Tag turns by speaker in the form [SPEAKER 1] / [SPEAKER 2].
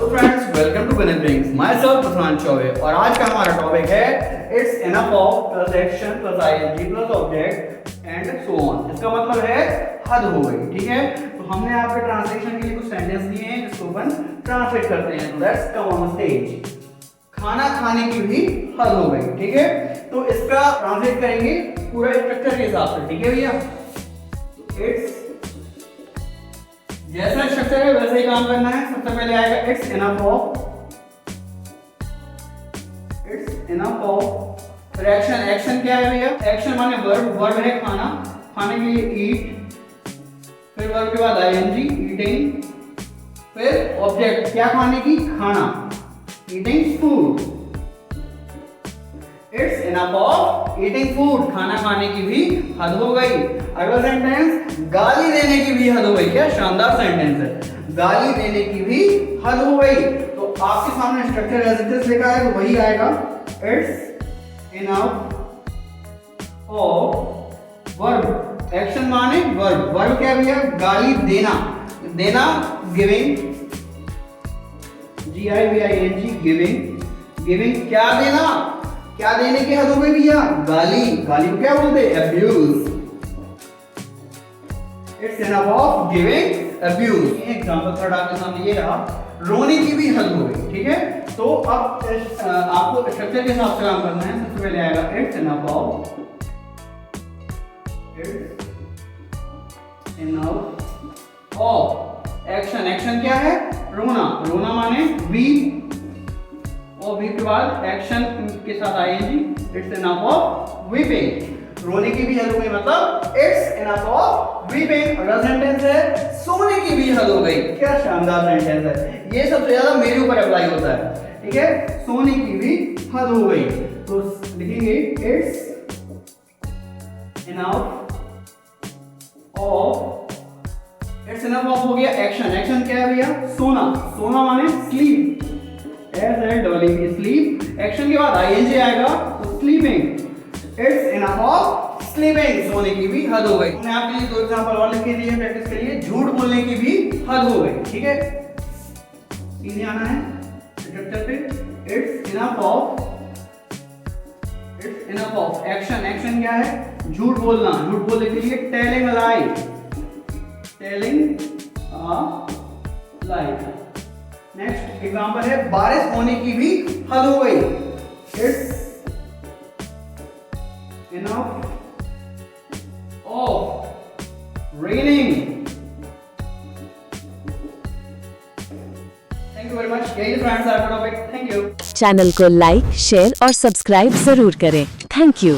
[SPEAKER 1] तो friends welcome to winner brings myself Prashant Choubey और आज का हमारा टॉपिक है it's enough of plus action plus ING plus object and so on. इसका मतलब है हद हो गई। ठीक है, तो हमने आपके ट्रांसलेशन के लिए कुछ सेंटेंस दिए हैं जिसको अपन ट्रांसलेट करते हैं। तो लेट्स कम ऑन स्टेज। खाना खाने की भी हद हो गई। ठीक है, तो इसका ट्रांसलेट करेंगे पूरा स्ट्रक्चर के हिसाब से। ठीक है भैया, इट्स जैसा स्ट्रक्चर है वैसे ही काम करना है। सबसे पहले आएगा इट्स इनफ ऑफ फिर एक्शन। एक्शन क्या है भैया? एक्शन माने वर्ब, वर्ब है खाना, खाने के लिए ईट, फिर वर्ब के बाद आईएनजी ईटिंग, फिर ऑब्जेक्ट क्या खाने की? खाना, eating food. It's enough of eating food, खाना खाने की भी हद हो गई। अगला सेंटेंस गाली देने की भी हद हो गई। क्या शानदार सेंटेंस है, गाली देने की भी हद हो गई। तो आपके सामने स्ट्रक्चर एज इट इज लिखा है तो वही आएगा it's enough of verb. Action माने वर्ब, वर्ब क्या भैया? गाली देना, देना गिविंग, GIVING गिविंग, गिविंग क्या देना? क्या देने की हद हो गई भैया? गाली, गाली को क्या बोलते हैं? Abuse. It's enough of giving abuse. Example third आपके सामने ये रहा, रोने की भी हद हो गई। ठीक है, तो अब आपको स्ट्रक्चर के हिसाब से काम करना है। सबसे पहले आएगा it's enough of action. Action क्या है? रोना, रोना माने वीप और वीप के बाद एक्शन के साथ I N G. It's enough of weeping, रोने की भी हद हो गई, मतलब इट्स इनफ ऑफ वीपिंग। अगला सेंटेंस है सोने की भी हद हो गई। क्या शानदार सेंटेंस है, ये सबसे ज्यादा मेरे ऊपर अप्लाई होता है। ठीक है, सोने की भी हद हो गई तो लिखेंगे it's enough of, it's enough of हो गया एक्शन। एक्शन क्या है भैया? सोना, सोना माने स्लीप, स्लीप। एक्शन के बाद आईएनजी आएगा तो sleeping. It's enough of sleeping, सोने की भी हद हो गई। मैंने आपके लिए दो एग्जांपल और लिख के दिए प्रैक्टिस के लिए। झूठ बोलने की भी हद हो गई। ठीक है, सीधे आना है स्ट्रक्चर पे। It's enough of action. Action क्या है? झूठ बोलना, झूठ बोलने के लिए टेलिंग अ लाई, टेलिंग अ लाई। नेक्स्ट एग्जांपल है बारिश होने की भी हद हो गई। It's enough of raining. Thank you very much. यही फ्रेंड्स आपका टॉपिक। Thank you.
[SPEAKER 2] चैनल को लाइक, शेयर और सब्सक्राइब जरूर करें। Thank you.